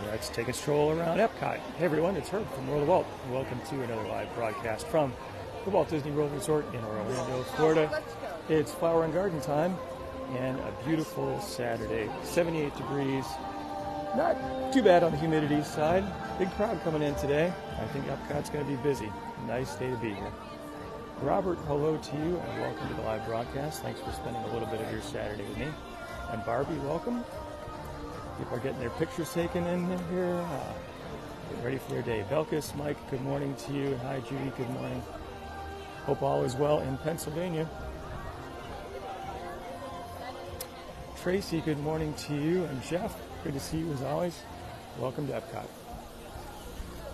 Let's take a stroll around EPCOT. Hey everyone, it's Herb from World of Walt. Welcome to another live broadcast from the Walt Disney World Resort in Orlando, Florida. It's flower and garden time and a beautiful Saturday, 78 degrees. Not too bad on the humidity side. Big crowd coming in today. I think EPCOT's going to be busy. Nice day to be here. Robert, hello to you and welcome to the live broadcast. Thanks for spending a little bit of your Saturday with me. And Barbie, welcome. People are getting their pictures taken in here. Get ready for your day. Belkis, Mike, good morning to you. Hi, Judy, good morning. Hope all is well in Pennsylvania. Tracy, good morning to you. And Jeff, good to see you as always. Welcome to EPCOT.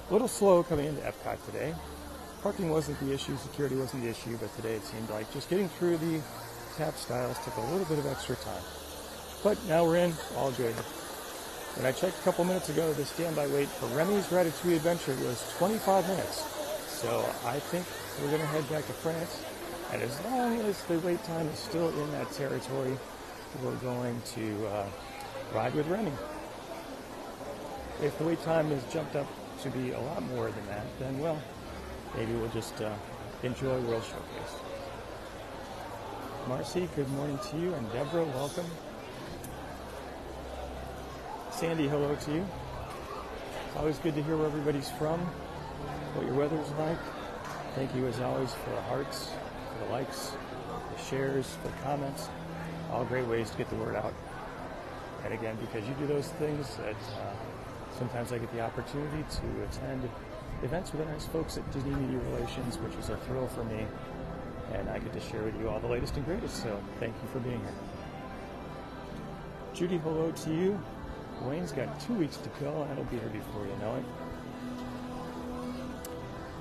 A little slow coming into EPCOT today. Parking wasn't the issue, security wasn't the issue, but today it seemed like just getting through the tap styles took a little bit of extra time. But now we're in, all good. When I checked a couple minutes ago, the standby wait for Remy's Ratatouille Adventure was 25 minutes. So I think we're going to head back to France. And as long as the wait time is still in that territory, we're going to ride with Remy. If the wait time is jumped up to be a lot more than that, then, well, maybe we'll just enjoy World Showcase. Marcy, good morning to you. And Deborah, welcome. Sandy, hello to you. It's always good to hear where everybody's from, what your weather's like. Thank you as always for the hearts, for the likes, the shares, for the comments. All great ways to get the word out. And again, because you do those things, that sometimes I get the opportunity to attend events with the nice folks at Disney Media Relations, which is a thrill for me. And I get to share with you all the latest and greatest, so thank you for being here. Judy, hello to you. Wayne's got 2 weeks to go, and it'll be here before you know it.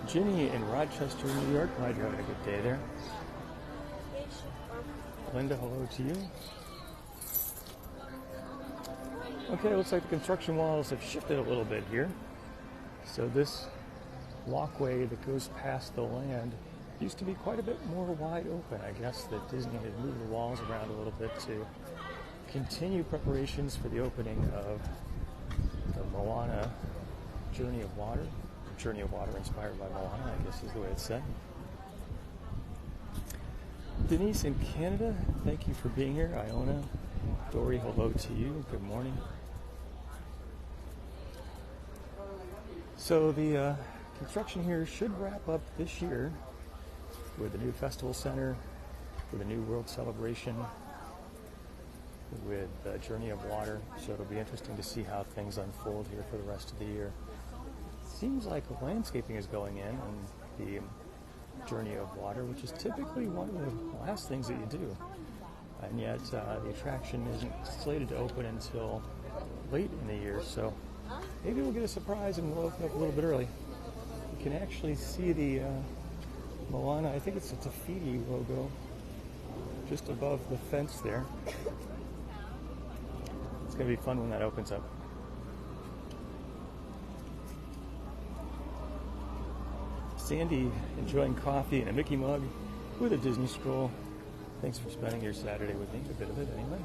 Ginny in Rochester, New York. Glad you're having a good day there. Linda, hello to you. Okay, it looks like the construction walls have shifted a little bit here. So this walkway that goes past the land used to be quite a bit more wide open. I guess that Disney had moved the walls around a little bit to continue preparations for the opening of the Moana Journey of Water. Journey of Water inspired by Moana, I guess is the way it's said. Denise in Canada, thank you for being here. Iona, Dory, hello to you. Good morning. So the construction here should wrap up this year with the new festival center, with a new world celebration, with Journey of Water, so it'll be interesting to see how things unfold here for the rest of the year. Seems like landscaping is going in on the Journey of Water, which is typically one of the last things that you do, and yet the attraction isn't slated to open until late in the year, so maybe we'll get a surprise and we'll open up a little bit early. You can actually see the Moana, I think it's a Tafiti logo, just above the fence there. It's going to be fun when that opens up. Sandy enjoying coffee and a Mickey mug with a Disney stroll. Thanks for spending your Saturday with me, a bit of it anyway.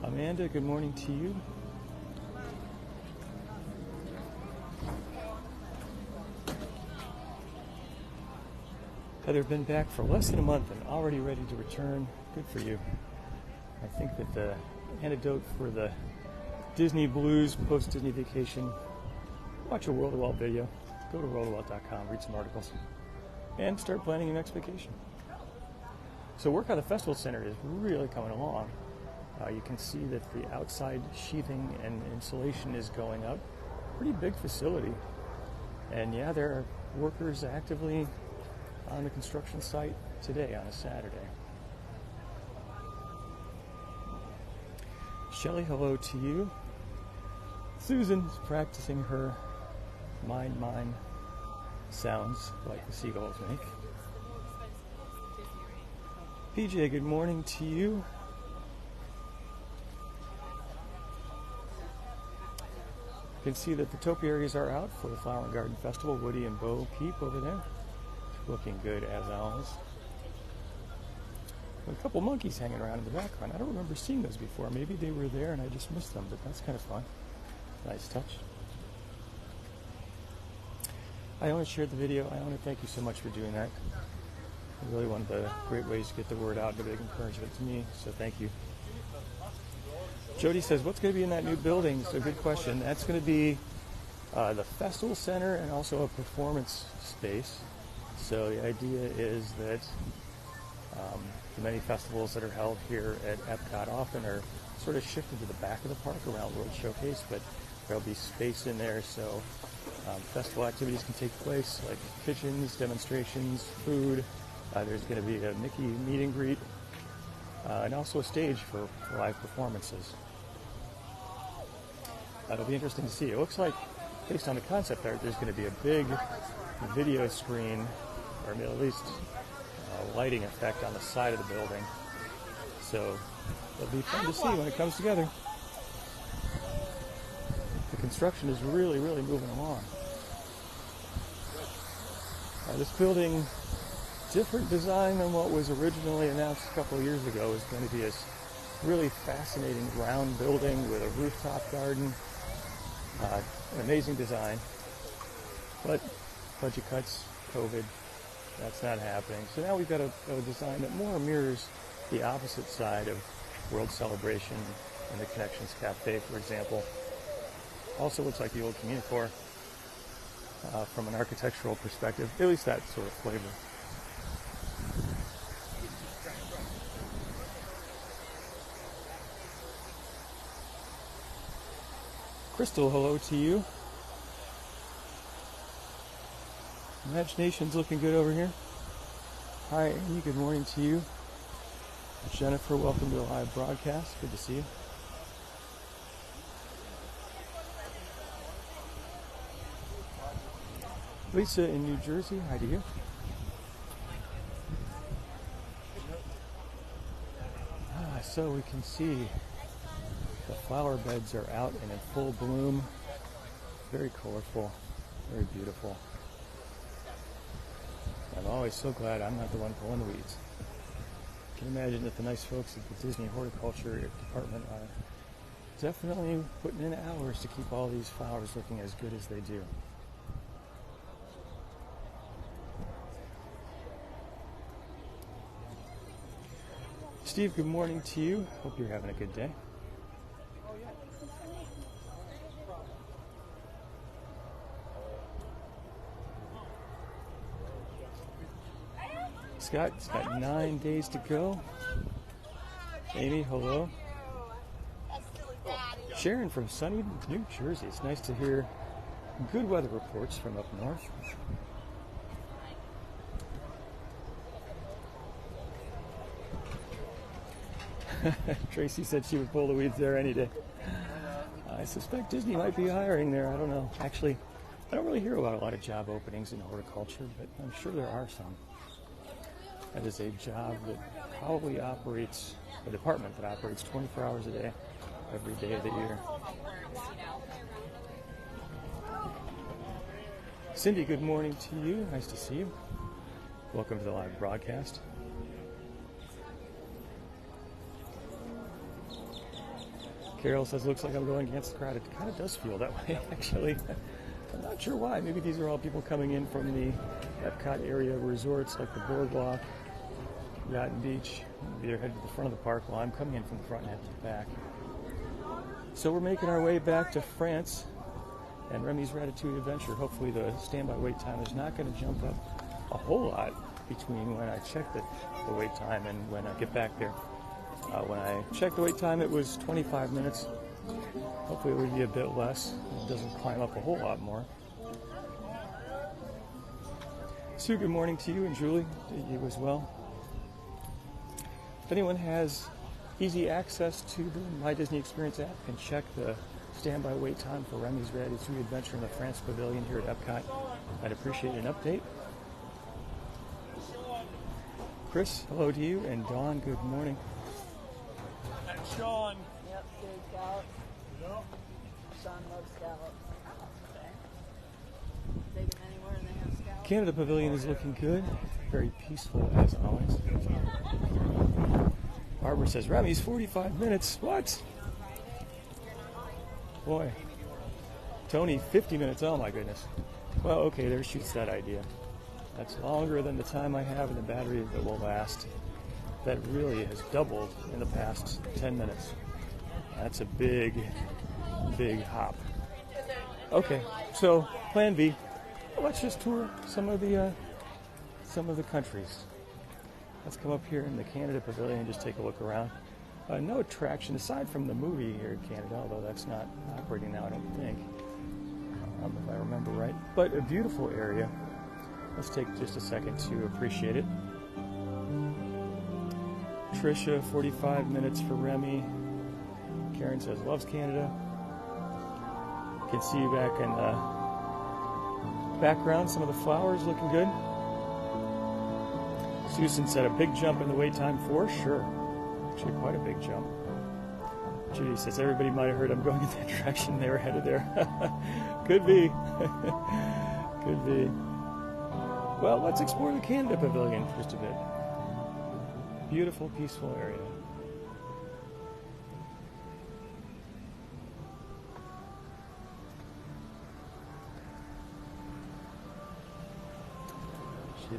Amanda, good morning to you. Heather, been back for less than a month and already ready to return. Good for you. I think that the antidote for the Disney blues post-Disney vacation, watch a World of Walt video, go to worldofwalt.com, read some articles, and start planning your next vacation. So work on the festival center is really coming along. You can see that the outside sheathing and insulation is going up. Pretty big facility. And yeah, there are workers actively on the construction site today on a Saturday. Shelly, hello to you. Susan's practicing her mine sounds like the seagulls make. PJ, good morning to you. You can see that the topiaries are out for the Flower and Garden Festival. Woody and Bo Peep over there. Looking good as always. A couple monkeys hanging around in the background. I don't remember seeing those before. Maybe they were there and I just missed them, but that's kind of fun. Nice touch. Iona shared the video. Iona, thank you so much for doing that. Really one of the great ways to get the word out and a big encouragement to me, so thank you. Jody says, what's going to be in that new building? It's a good question. That's going to be the festival center and also a performance space. So the idea is that the many festivals that are held here at EPCOT often are sort of shifted to the back of the park around World Showcase, but there'll be space in there so festival activities can take place, like kitchens, demonstrations, food. There's going to be a Mickey meet and greet, and also a stage for live performances. That'll be interesting to see. It looks like, based on the concept art, there's going to be a big video screen, or at least lighting effect on the side of the building. So it'll be fun to see when it comes together. The construction is really, really moving along. This building, different design than what was originally announced a couple of years ago, is going to be a really fascinating round building with a rooftop garden. An amazing design, but budget cuts, COVID, that's not happening. So now we've got a design that more mirrors the opposite side of World Celebration and the Connections Cafe, for example. Also looks like the old Communicore from an architectural perspective, at least that sort of flavor. Crystal, hello to you. Imagination's looking good over here. Hi, Amy, good morning to you. Jennifer, welcome to the live broadcast. Good to see you. Lisa in New Jersey, hi to you. So we can see the flower beds are out and in full bloom. Very colorful, very beautiful. I'm always so glad I'm not the one pulling the weeds. I can imagine that the nice folks at the Disney Horticulture Department are definitely putting in hours to keep all these flowers looking as good as they do. Steve, good morning to you. Hope you're having a good day. Scott, it's got 9 days to go. Amy, hello. Sharon from sunny New Jersey. It's nice to hear good weather reports from up north. Tracy said she would pull the weeds there any day. I suspect Disney might be hiring there. I don't know. Actually, I don't really hear about a lot of job openings in horticulture, but I'm sure there are some. That is a job that probably operates, a department that operates 24 hours a day, every day of the year. Cindy, good morning to you. Nice to see you. Welcome to the live broadcast. Carol says, looks like I'm going against the crowd. It kind of does feel that way, actually. I'm not sure why. Maybe these are all people coming in from the EPCOT area resorts like the Boardwalk, Yacht and Beach. Maybe they're headed to the front of the park while I'm coming in from the front and headed to the back. So we're making our way back to France and Remy's Ratatouille Adventure. Hopefully the standby wait time is not going to jump up a whole lot between when I check the wait time and when I get back there. When I checked the wait time, it was 25 minutes. Hopefully it would be a bit less. It doesn't climb up a whole lot more. Sue, good morning to you, and Julie, to you as well. If anyone has easy access to the My Disney Experience app, can check the standby wait time for Remy's Ratatouille Adventure in the France Pavilion here at EPCOT. I'd appreciate an update. Chris, hello to you, and Dawn, good morning. Sean. Yep, good scallops. Yep. Sean loves scallops. Okay. Take them anywhere and they have scallops. Canada Pavilion is looking good. Very peaceful as always. Barbara says, Remy's 45 minutes. What? Boy. Tony, 50 minutes. Oh, my goodness. Well, okay, there shoots that idea. That's longer than the time I have in the battery that will last. That really has doubled in the past 10 minutes. That's a big, big hop. Okay, so plan B. Let's just tour some of the countries. Let's come up here in the Canada Pavilion and just take a look around. No attraction aside from the movie here in Canada, although that's not operating now, I don't think, if I remember right. But a beautiful area. Let's take just a second to appreciate it. Trisha, 45 minutes for Remy. Karen says, loves Canada. Can see you back in the background. Some of the flowers looking good. Susan said, a big jump in the wait time for sure. Actually, quite a big jump. Judy says, everybody might have heard I'm going in that direction. They were headed there. Could be. Could be. Well, let's explore the Canada Pavilion for just a bit. Beautiful, peaceful area.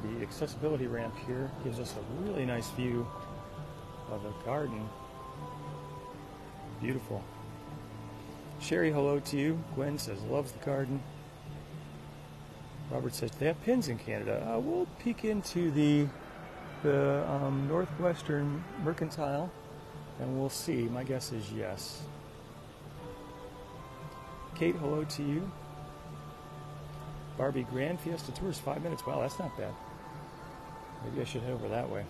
The accessibility ramp here gives us a really nice view of the garden. Beautiful. Sherry, hello to you. Gwen says, loves the garden. Robert says, they have pins in Canada. We'll peek into the Northwestern Mercantile and we'll see. My guess is yes. Kate, hello to you. Barbie, Grand Fiesta Tours, 5 minutes. Wow, that's not bad. Maybe I should head over that way.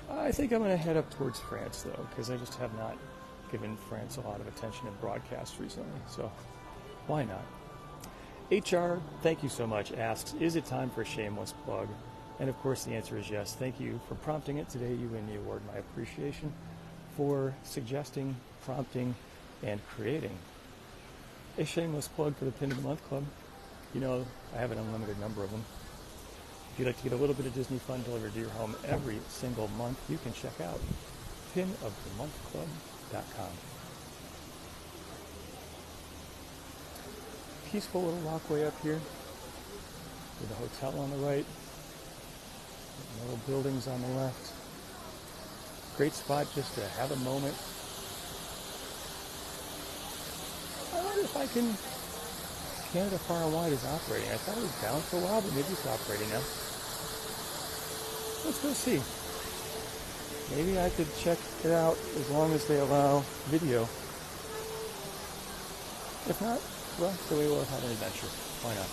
I think I'm going to head up towards France, though, because I just have not given France a lot of attention in broadcasts recently. So why not? HR, thank you so much, asks, is it time for a shameless plug? And of course the answer is yes. Thank you for prompting it today. You win the award. My appreciation for suggesting, prompting, and creating a shameless plug for the Pin of the Month Club. You know, I have an unlimited number of them. If you'd like to get a little bit of Disney fun delivered to your home every single month, you can check out pinofthemonthclub.com. Peaceful little walkway up here with a hotel on the right, little buildings on the left. Great spot just to have a moment. I wonder if I can... Canada Far and Wide is operating. I thought it was down for a while, but maybe it's operating now. Let's go see. Maybe I could check it out as long as they allow video. If not, well, so we will have an adventure. Why not?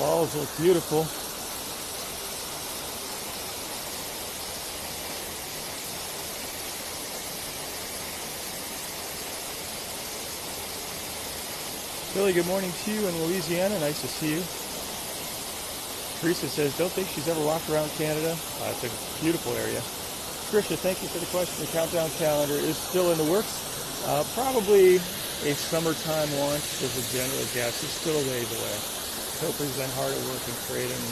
Falls look beautiful. Billy, good morning to you in Louisiana. Nice to see you. Teresa says, don't think she's ever walked around Canada. It's a beautiful area. Tricia, thank you for the question. The countdown calendar is still in the works. Probably a summertime launch is a general guess. It's still a ways away. Copley's been hard at work in creating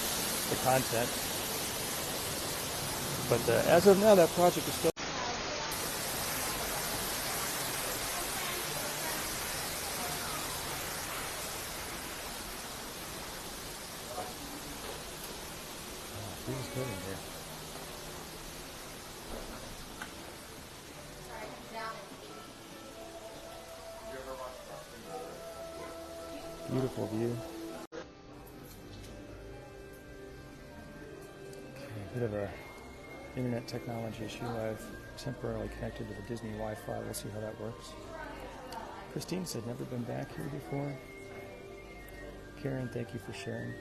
the content. But as of now, that project is still... Feels good in here. Beautiful view. Okay, a bit of a internet technology issue. I've temporarily connected to the Disney Wi-Fi. We'll see how that works. Christine said, never been back here before. Karen, thank you for sharing.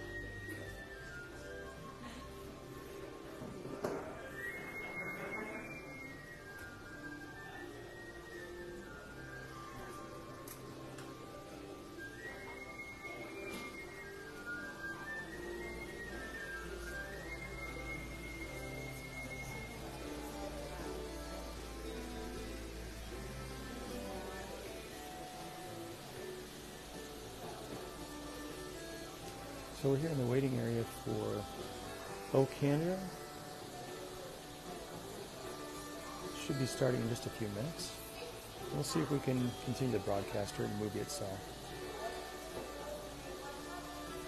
So we're here in the waiting area for O Canada. Should be starting in just a few minutes. We'll see if we can continue the broadcast during the movie itself.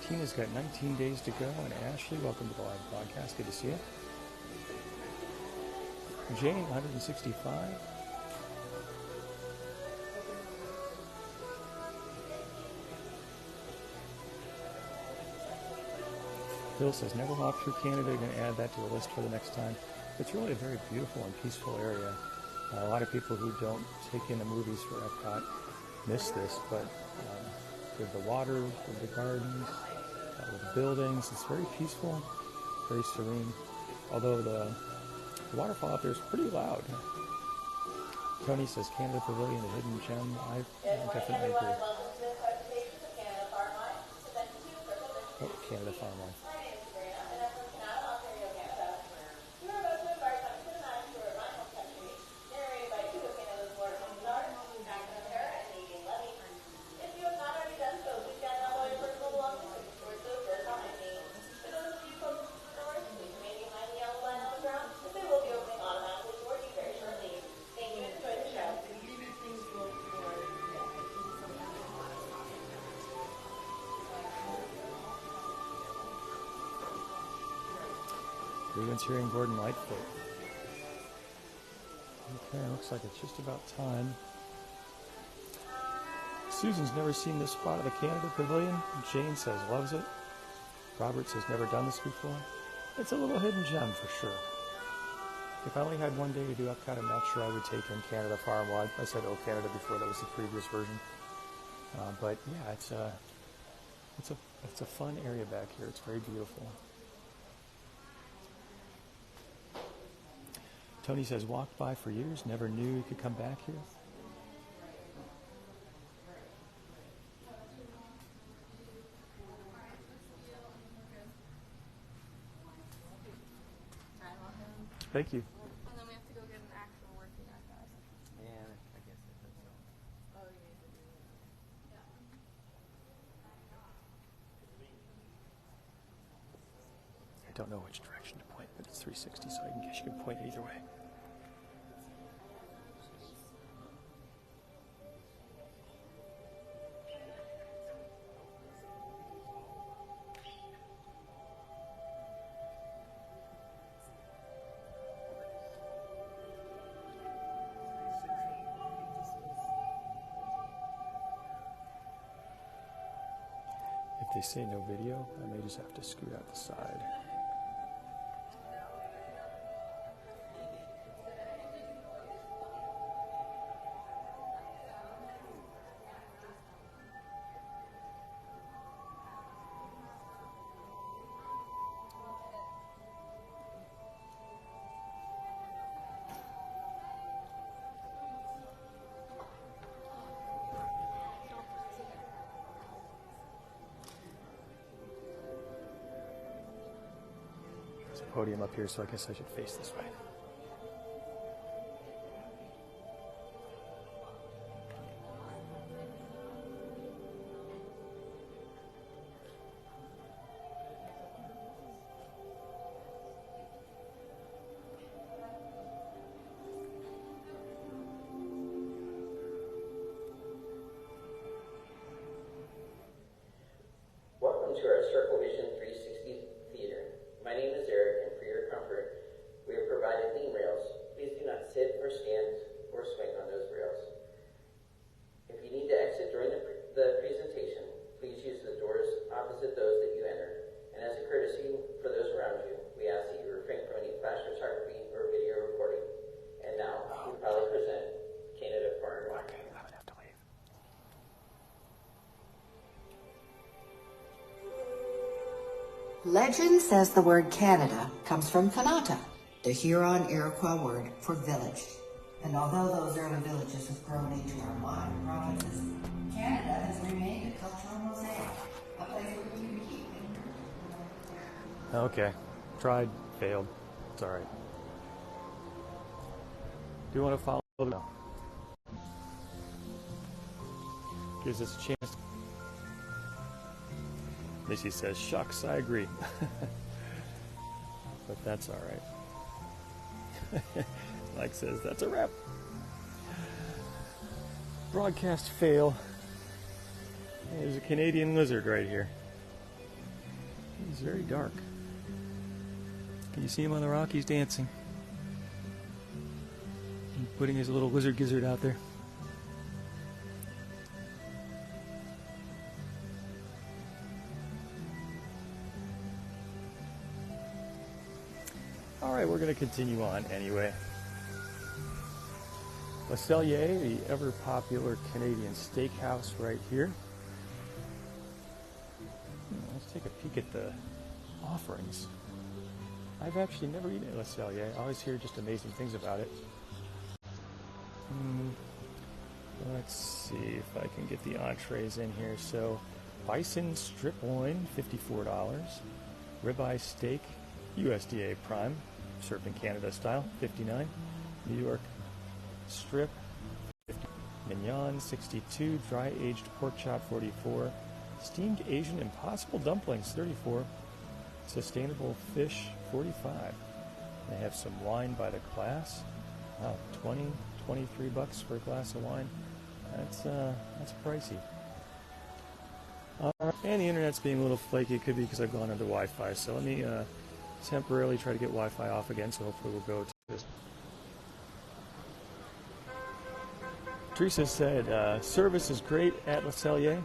Tina's got 19 days to go, and Ashley, welcome to the live broadcast. Good to see you. Jane, 165. Bill says, never walked through Canada. Going to add that to the list for the next time. It's really a very beautiful and peaceful area. A lot of people who don't take in the movies for EPCOT miss this, but with the water, with the gardens, with the buildings, it's very peaceful, very serene. Although the waterfall out there is pretty loud. Tony says, Canada Pavilion, a hidden gem. I definitely agree. Oh, Canada Farm Life. Everyone's hearing Gordon Lightfoot. Okay, looks like it's just about time. Susan's never seen this spot of the Canada Pavilion. Jane says loves it. Robert says never done this before. It's a little hidden gem for sure. If I only had one day to do EPCOT, I'm not sure I would take in Canada Farm. Well, I said O Canada before, that was the previous version. But yeah, it's a fun area back here. It's very beautiful. Tony says, walked by for years, never knew you could come back here. Thank you. And then we have to go get an actual working iPad. Yeah, I guess it does so. Oh, you need to do that. I don't know which direction to point, but it's 360, so I guess you can point either way. If they say no video, I may just have to scoot out the side. Podium up here, so I guess I should face this way. Welcome to our Circle Vision 360 Theater. My name is Eric, and for your comfort, we have provided lean rails. Please do not sit or stand or swing on those rails. If you need to exit during the presentation, please use the doors opposite those that you enter. And as a courtesy for those around you, we ask that you refrain from any flash photography or video recording. And now, we proudly present Canada Farm Life. Okay, I would have to leave. Legend says the word Canada comes from Kanata, the Huron Iroquois word for village. And although those early villages have grown into our modern provinces, Canada has remained a cultural mosaic, a place where we can keep it. Okay, tried, failed. It's all right. Do you want to follow? No. Gives us a chance. Missy says, shucks, I agree. But that's all right. Mike says, that's a wrap. Broadcast fail. There's a Canadian lizard right here. He's very dark. Can you see him on the rock? He's dancing. He's putting his little lizard gizzard out there. All right, we're going to continue on anyway. Le Cellier, the ever popular Canadian steakhouse right here. Let's take a peek at the offerings. I've actually never eaten at Le Cellier. I always hear just amazing things about it. Let's see if I can get the entrees in here. So, bison strip loin, $54. Ribeye steak, USDA prime, served in Canada style, $59. New York strip, $50. Mignon, $62. Dry aged pork chop, $44. Steamed Asian Impossible dumplings, $34. Sustainable fish, $45. They have some wine by the glass. Wow, $23 for a glass of wine. That's pricey. And the internet's being a little flaky. It could be because I've gone under Wi-Fi. So let me temporarily try to get Wi-Fi off again. So hopefully we'll go to this. Teresa said, service is great at Le Cellier.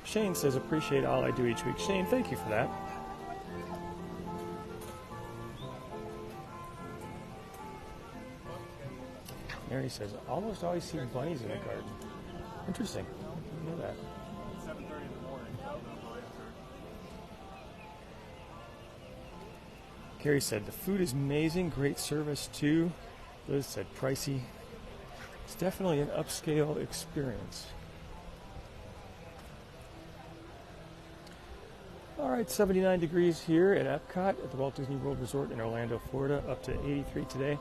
Shane says, appreciate all I do each week. Shane, thank you for that. Mary says, almost always see bunnies in the garden. Interesting. I didn't know that. 7:30 in the morning. Carrie said, the food is amazing. Great service, too. Liz said, pricey. It's definitely an upscale experience. All right, 79 degrees here at EPCOT at the Walt Disney World Resort in Orlando, Florida, up to 83 today.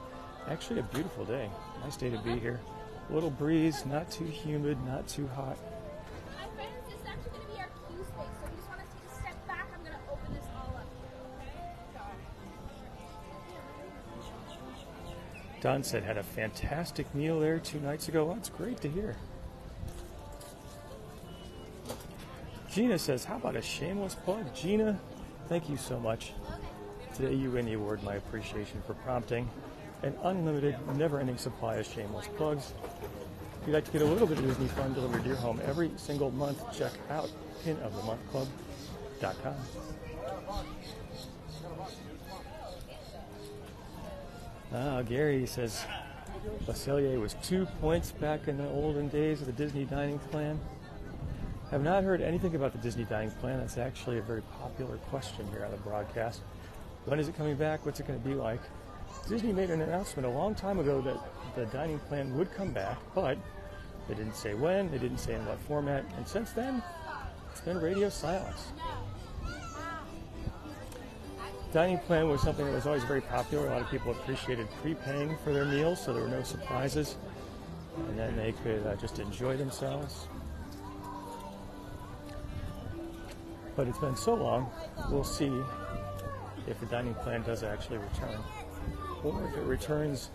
Actually a beautiful day. Nice day to be here. A little breeze, not too humid, not too hot. Hi friends, this is actually going to be our queue space, so if you just want to take a step back, I'm going to open this all up here, okay? Don said had a fantastic meal there 2 nights ago. That's great to hear. Gina says, how about a shameless plug? Gina, thank you so much. Today you win the award, my appreciation for prompting an unlimited, never-ending supply of shameless plugs. If you'd like to get a little bit of Disney fun delivered to your home every single month, check out pinofthemonthclub.com. Gary says, Le Cellier was 2 points back in the olden days of the Disney dining plan. Have not heard anything about the Disney dining plan. That's actually a very popular question here on the broadcast. When is it coming back? What's it going to be like? Disney made an announcement a long time ago that the dining plan would come back, but they didn't say when, they didn't say in what format, and since then, it's been radio silence. Dining plan was something that was always very popular. A lot of people appreciated prepaying for their meals, so there were no surprises, and then they could just enjoy themselves. But it's been so long, we'll see if the dining plan does actually return. Or if it returns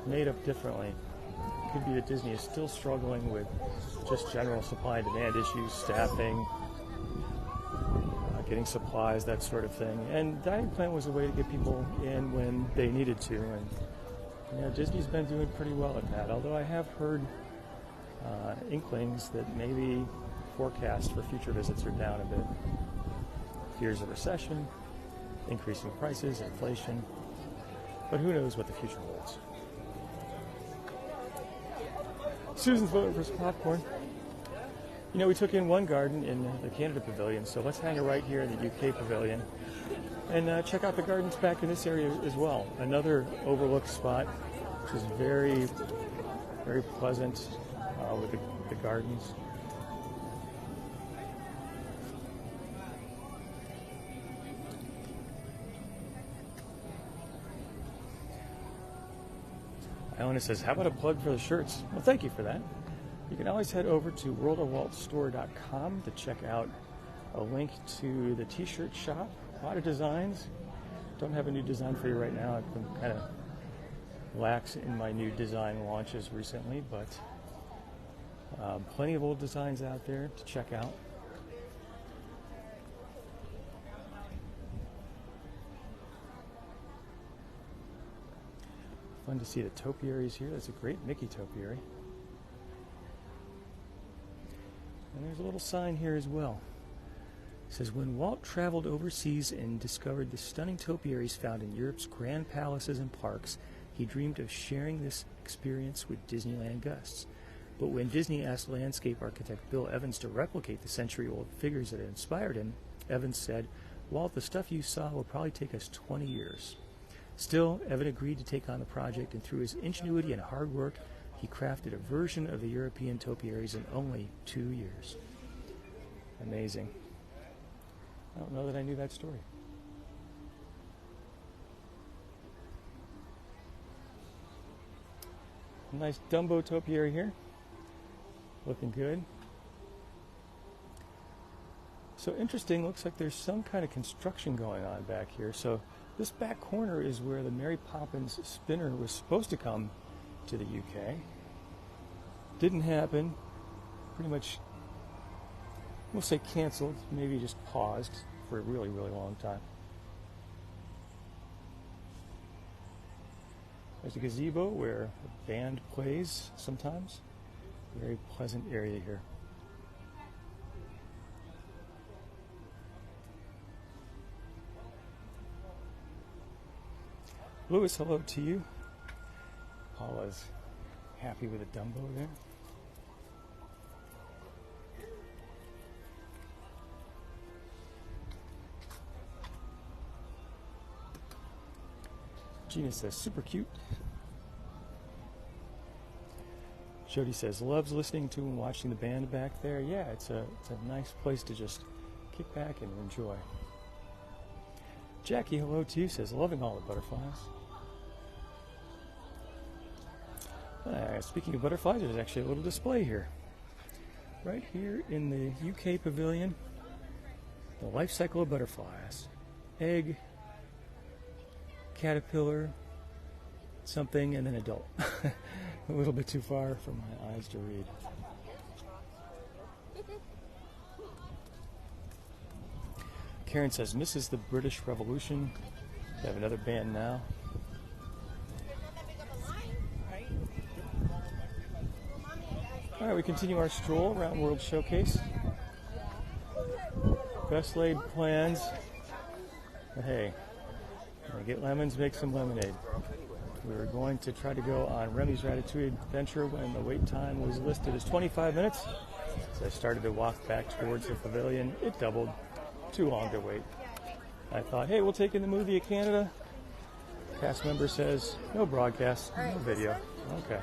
made up differently. It could be that Disney is still struggling with just general supply and demand issues, staffing, getting supplies, that sort of thing. And dining plan was a way to get people in when they needed to. And Disney's been doing pretty well at that, although I have heard inklings that maybe forecasts for future visits are down a bit. Fears of recession, increasing prices, inflation, but who knows what the future holds. Susan's voting for some popcorn. We took in one garden in the Canada Pavilion, so let's hang it right here in the UK Pavilion and check out the gardens back in this area as well. Another overlooked spot, which is very, very pleasant with the gardens. Iona says, how about a plug for the shirts? Well, thank you for that. You can always head over to worldofwaltstore.com to check out a link to the t-shirt shop. A lot of designs. Don't have a new design for you right now. I've been kind of lax in my new design launches recently, but plenty of old designs out there to check out. Fun to see the topiaries here. That's a great Mickey topiary. And there's a little sign here as well. It says, when Walt traveled overseas and discovered the stunning topiaries found in Europe's grand palaces and parks, he dreamed of sharing this experience with Disneyland guests. But when Disney asked landscape architect Bill Evans to replicate the century-old figures that had inspired him, Evans said, Walt, the stuff you saw will probably take us 20 years. Still, Evan agreed to take on the project, and through his ingenuity and hard work, he crafted a version of the European topiaries in only 2 years. Amazing. I don't know that I knew that story. A nice Dumbo topiary here. Looking good. So interesting, looks like there's some kind of construction going on back here. So this back corner is where the Mary Poppins spinner was supposed to come to the UK. Didn't happen. Pretty much, we'll say canceled, maybe just paused for a really, really long time. There's a gazebo where a band plays sometimes. Very pleasant area here. Louis, hello to you. Paula's happy with a Dumbo there. Gina says, super cute. Jody says, loves listening to and watching the band back there. Yeah, it's a nice place to just kick back and enjoy. Jackie, hello to you, says, loving all the butterflies. Speaking of butterflies, there's actually a little display here. Right here in the UK pavilion, the life cycle of butterflies. Egg, caterpillar, something, and then adult. A little bit too far for my eyes to read. Karen says, misses the British Revolution. They have another band now. All right, we continue our stroll around World Showcase. Best laid plans. But hey, when we get lemons, make some lemonade. We were going to try to go on Remy's Ratatouille Adventure when the wait time was listed as 25 minutes. So I started to walk back towards the pavilion. It doubled. Too long to wait. I thought, hey, we'll take in the movie of Canada. Cast member says, no broadcast, no video. Okay.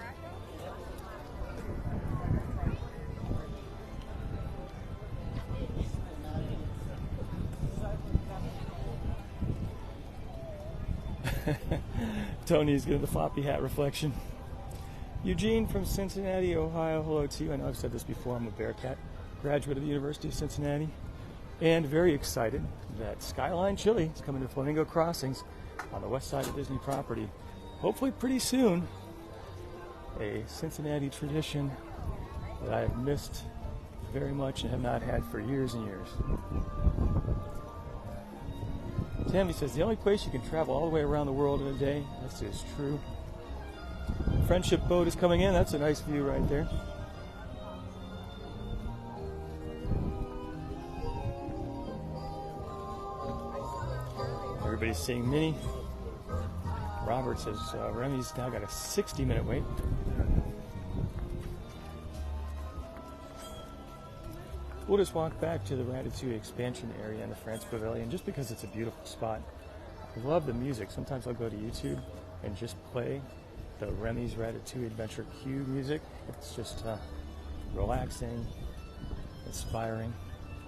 Tony's getting the floppy hat reflection. Eugene from Cincinnati, Ohio, hello to you. I know I've said this before, I'm a Bearcat graduate of the University of Cincinnati, and very excited that Skyline Chili is coming to Flamingo Crossings on the west side of Disney property. Hopefully pretty soon. A Cincinnati tradition that I have missed very much and have not had for years and years. Tammy says, the only place you can travel all the way around the world in a day. This is true. Friendship boat is coming in. That's a nice view right there. Everybody's seeing Minnie. Robert says, Remy's now got a 60-minute wait. We'll just walk back to the Ratatouille expansion area in the France Pavilion just because it's a beautiful spot. I love the music. Sometimes I'll go to YouTube and just play the Remy's Ratatouille Adventure Cue music. It's just relaxing, inspiring,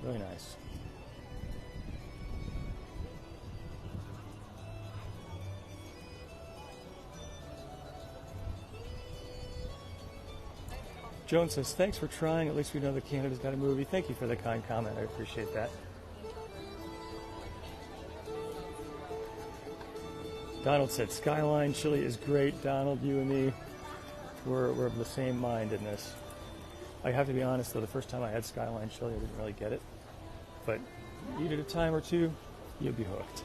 really nice. Joan says, thanks for trying. At least we know that Canada's got a movie. Thank you for the kind comment. I appreciate that. Donald said, Skyline chili is great. Donald, you and me, we're of the same mind in this. I have to be honest, though, the first time I had Skyline chili, I didn't really get it. But eat it a time or two, you'll be hooked.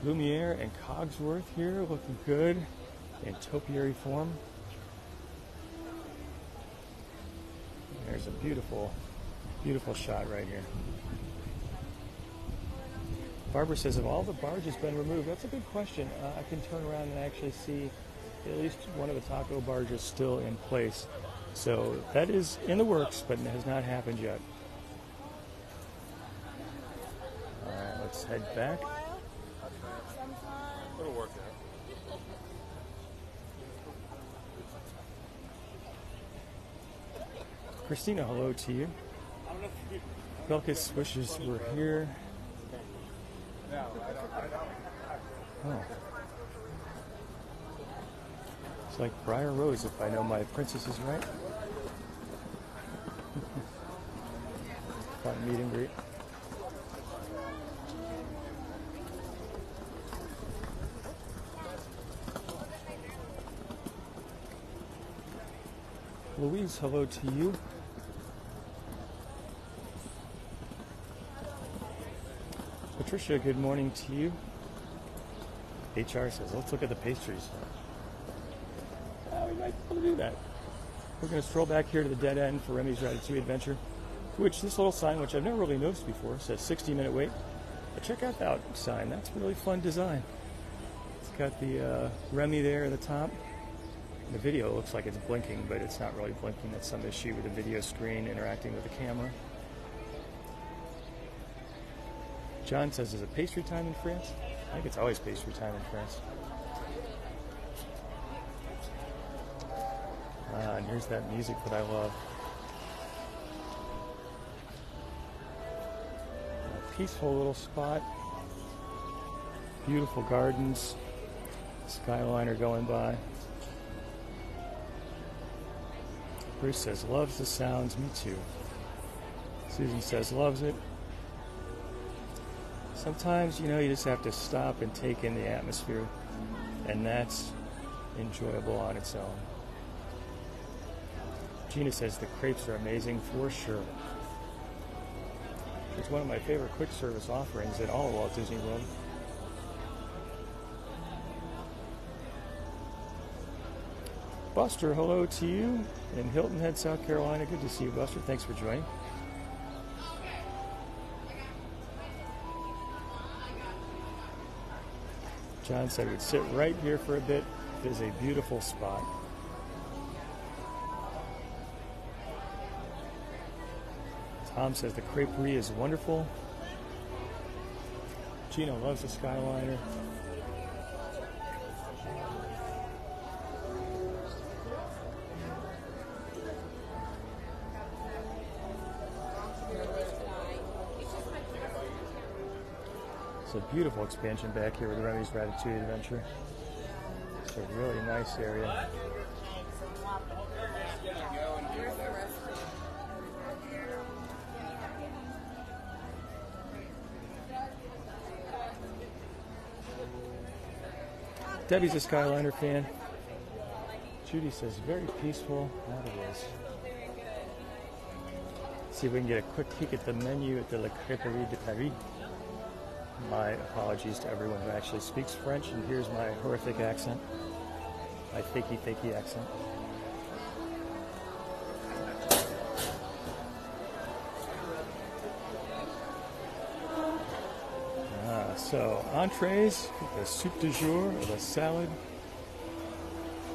Lumiere and Cogsworth here, looking good in topiary form. There's a beautiful, beautiful shot right here. Barbara says, have all the barges been removed? That's a good question. I can turn around and actually see at least one of the taco barges still in place. So that is in the works, but it has not happened yet. All right, let's head back. It'll work out. Christina, hello to you. Belkis wishes we're here. Oh. It's like Briar Rose, if I know my princesses right. Fun meet and greet. Louise, hello to you. Patricia, good morning to you. HR says, let's look at the pastries. We might be able to do that. We're going to stroll back here to the dead end for Remy's Ratatouille Adventure, which this little sign, which I've never really noticed before, says 60-minute wait. But check out that sign. That's a really fun design. It's got the Remy there at the top. In the video, it looks like it's blinking, but it's not really blinking. That's some issue with the video screen interacting with the camera. John says, is it pastry time in France? I think it's always pastry time in France. And here's that music that I love. A peaceful little spot. Beautiful gardens. Skyliner going by. Bruce says, loves the sounds. Me too. Susan says, loves it. Sometimes, you just have to stop and take in the atmosphere, and that's enjoyable on its own. Gina says the crepes are amazing for sure. It's one of my favorite quick service offerings at all of Walt Disney World. Buster, hello to you in Hilton Head, South Carolina. Good to see you, Buster. Thanks for joining. John said we'd sit right here for a bit. It is a beautiful spot. Tom says the creperie is wonderful. Gina loves the Skyliner. It's a beautiful expansion back here with Remy's Ratatouille Adventure. It's a really nice area. Debbie's a Skyliner fan. Judy says very peaceful. That it is. See if we can get a quick peek at the menu at the La Crêperie de Paris. My apologies to everyone who actually speaks French, and here's my horrific accent, my fakey accent. So, entrees, the soup du jour, the salad,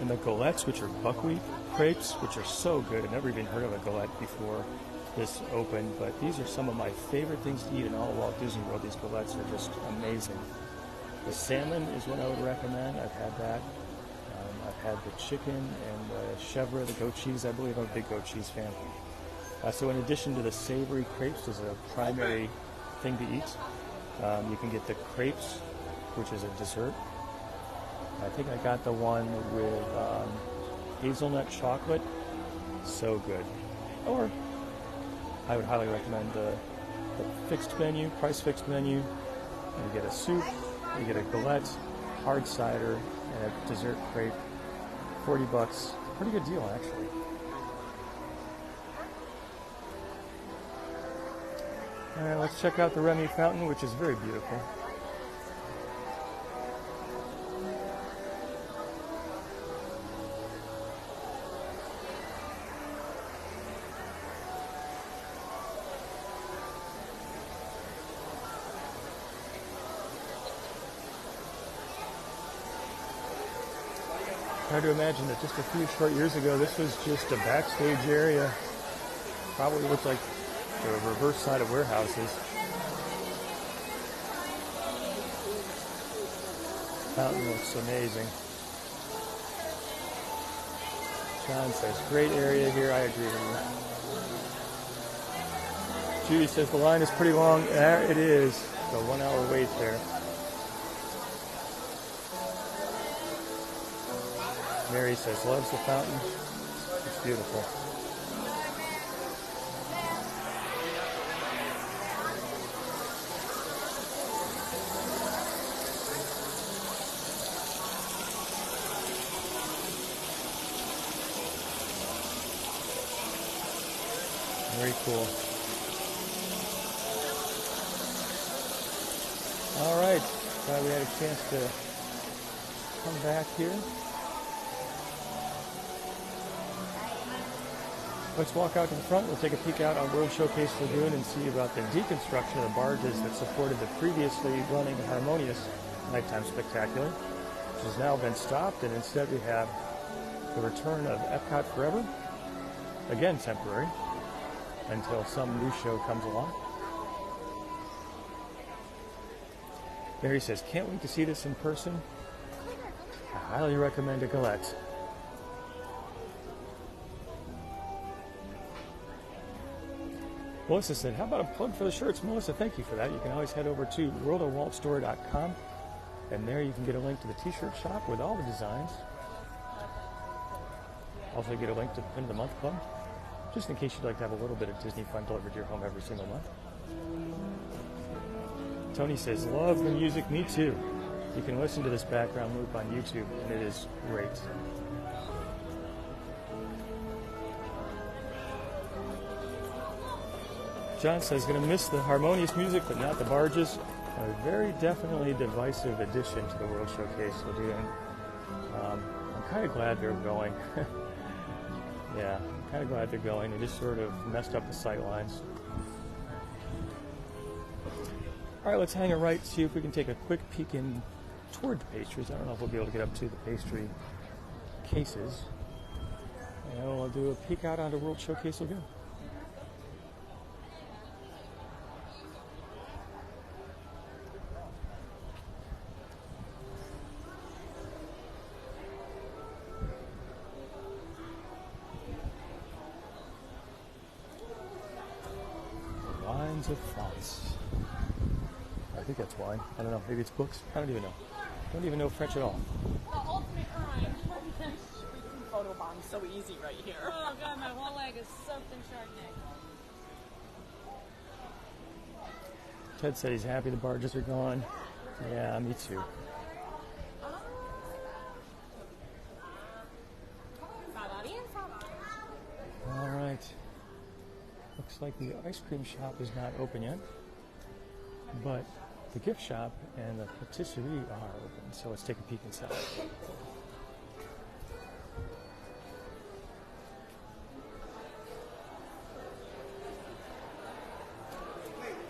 and the galettes, which are buckwheat crepes, which are so good. I've never even heard of a galette before this opened, but these are some of my favorite things to eat in all of Walt Disney World. These galettes are just amazing. The salmon is what I would recommend. I've had that. I've had the chicken and the chèvre, the goat cheese. I believe I'm a big goat cheese fan. So in addition to the savory crepes as a primary thing to eat, you can get the crepes, which is a dessert. I think I got the one with hazelnut chocolate. So good. Or I would highly recommend the fixed menu, price fixed menu. You get a soup, you get a galette, hard cider, and a dessert crepe. $40. Pretty good deal, actually. All right, let's check out the Remy Fountain, which is very beautiful. Hard to imagine that just a few short years ago, this was just a backstage area. Probably looked like the reverse side of warehouses. Fountain looks amazing. John says, great area here. I agree with you. Judy says, the line is pretty long. There it is. The 1 hour wait there. Mary says, loves the fountain. It's beautiful. Very cool. All right. Glad we had a chance to come back here. Let's walk out to the front. We'll take a peek out on World Showcase Lagoon and see about the deconstruction of the barges that supported the previously running Harmonious Nighttime Spectacular, which has now been stopped, and instead we have the return of EPCOT Forever, again temporary, until some new show comes along. Mary says, can't wait to see this in person. I highly recommend a galette. Melissa said, how about a plug for the shirts? Melissa, thank you for that. You can always head over to worldofwaltstore.com, and there you can get a link to the t-shirt shop with all the designs. Also get a link to the Pin of the Month Club, just in case you'd like to have a little bit of Disney fun delivered to your home every single month. Tony says, love the music, me too. You can listen to this background loop on YouTube, and it is great. John says, going to miss the harmonious music, but not the barges. A very definitely divisive addition to the World Showcase Lagoon. I'm kind of glad they're going. Yeah, I'm kind of glad they're going. They just sort of messed up the sight lines. All right, let's hang a right, see if we can take a quick peek in toward the pastries. I don't know if we'll be able to get up to the pastry cases. And we'll do a peek out onto World Showcase Lagoon. Of France. I think that's wine. I don't know. Maybe it's books. I don't even know. Don't even know French at all. The ultimate rhyme. Photo bomb so easy right here. Oh god, my whole leg is soaked in Chardonnay. Ted said he's happy the barges are gone. Yeah, me too. All right. Looks like the ice cream shop is not open yet, but the gift shop and the patisserie are open, so let's take a peek inside.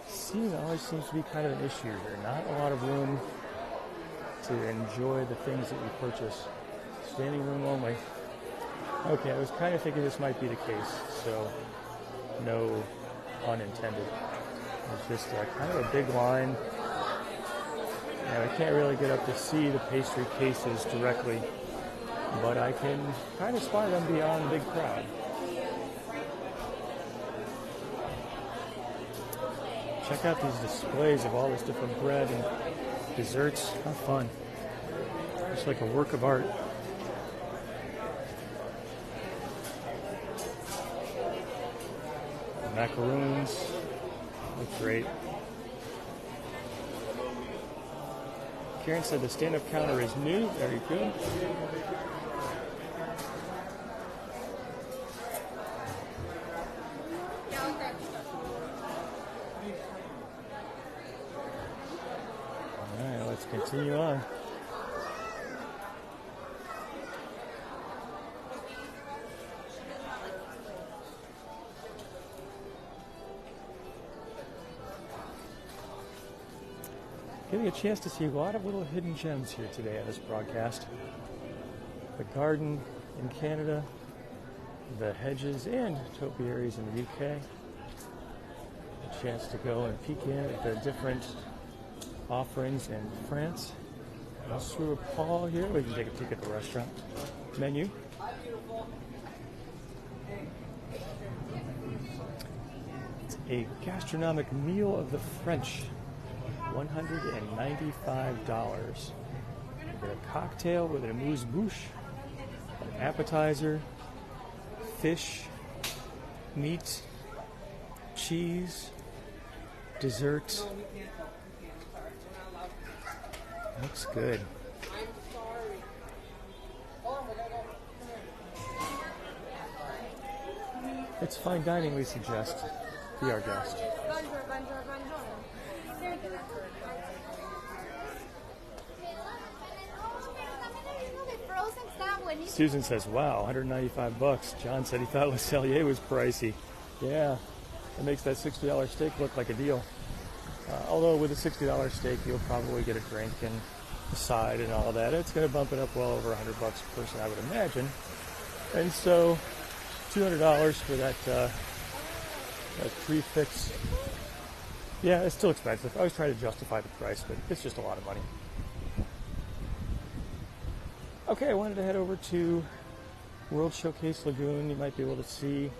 Seating always seems to be kind of an issue here. Not a lot of room to enjoy the things that you purchase. Standing room only. Okay, I was kind of thinking this might be the case, so no pun intended. It's just kind of a big line. And I can't really get up to see the pastry cases directly, but I can kind of spy them beyond the big crowd. Check out these displays of all this different bread and desserts. How fun. It's like a work of art. Macaroons look great. Karen said the stand-up counter is new. Very good. All right, let's continue on. Getting a chance to see a lot of little hidden gems here today on this broadcast. The garden in Canada, the hedges and topiaries in the UK. A chance to go and peek in at the different offerings in France. Through Paul here, we can take a peek at the restaurant menu. It's a gastronomic meal of the French. $195. You get a cocktail with an amuse-bouche, an appetizer, fish, meat, cheese, dessert. Looks good. It's fine dining, we suggest. Be our guest. Susan says, wow, $195. John said he thought Le Cellier was pricey. Yeah, it makes that $60 steak look like a deal. Although with a $60 steak, you'll probably get a drink and a side and all that. It's going to bump it up well over $100 a person, I would imagine. And so, $200 for that prefix. Yeah, it's still expensive. I always try to justify the price, but it's just a lot of money. Okay, I wanted to head over to World Showcase Lagoon. You might be able to see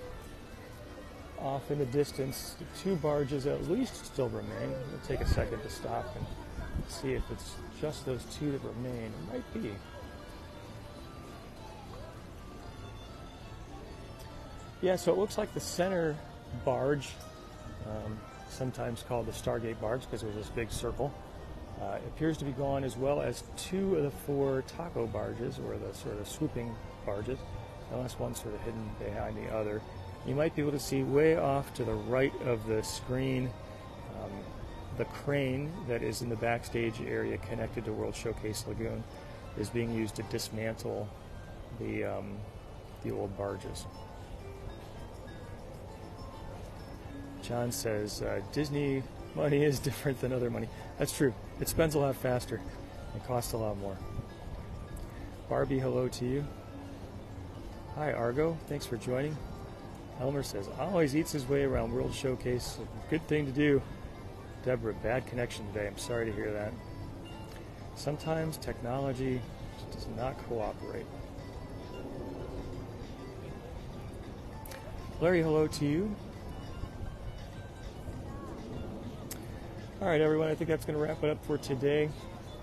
off in the distance the two barges at least still remain. We'll take a second to stop and see if it's just those two that remain. It might be. Yeah, so it looks like the center barge, sometimes called the Stargate barge because it was this big circle, appears to be gone, as well as two of the four taco barges, or the sort of swooping barges, unless one's sort of hidden behind the other. You might be able to see way off to the right of the screen the crane that is in the backstage area connected to World Showcase Lagoon is being used to dismantle the old barges. John says, Disney money is different than other money. That's true. It spends a lot faster. It costs a lot more. Barbie, hello to you. Hi, Argo. Thanks for joining. Elmer says, always eats his way around World Showcase. Good thing to do. Deborah, bad connection today. I'm sorry to hear that. Sometimes technology does not cooperate. Larry, hello to you. All right, everyone, I think that's going to wrap it up for today.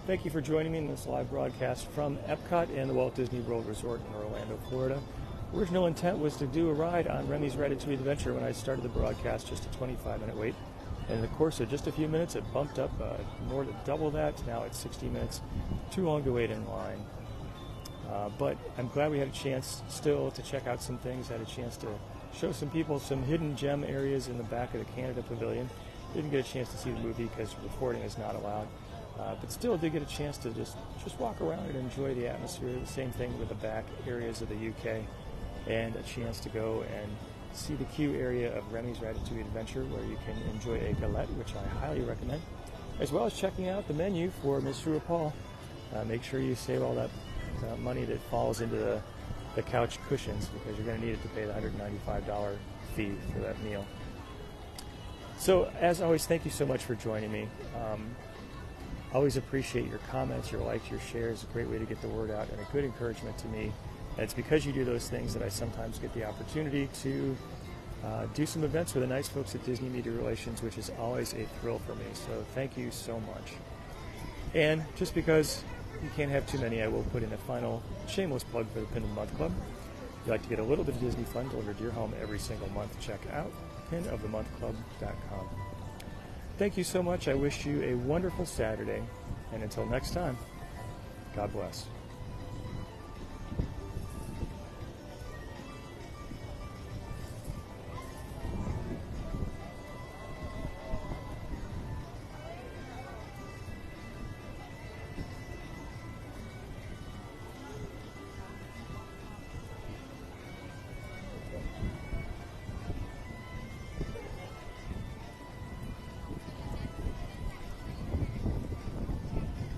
Thank you for joining me in this live broadcast from EPCOT and the Walt Disney World Resort in Orlando, Florida. Original intent was to do a ride on Remy's Ratatouille Adventure when I started the broadcast, just a 25-minute wait. And in the course of just a few minutes, it bumped up more than double that. Now it's 60 minutes. Too long to wait in line. But I'm glad we had a chance still to check out some things. Had a chance to show some people some hidden gem areas in the back of the Canada Pavilion. Didn't get a chance to see the movie because recording is not allowed. But still did get a chance to just walk around and enjoy the atmosphere. The same thing with the back areas of the UK. And a chance to go and see the queue area of Remy's Ratatouille Adventure, where you can enjoy a galette, which I highly recommend, as well as checking out the menu for Mr. Paul. Make sure you save all that money that falls into the couch cushions, because you're going to need it to pay the $195 fee for that meal. So, as always, thank you so much for joining me. Always appreciate your comments, your likes, your shares. A great way to get the word out and a good encouragement to me. And it's because you do those things that I sometimes get the opportunity to do some events with the nice folks at Disney Media Relations, which is always a thrill for me. So thank you so much. And just because you can't have too many. I will put in a final shameless plug for the Pin of the Month Club. If you'd like to get a little bit of Disney fun delivered to your home every single month, check out pinofthemonthclub.com. Thank you so much. I wish you a wonderful Saturday. And until next time, God bless.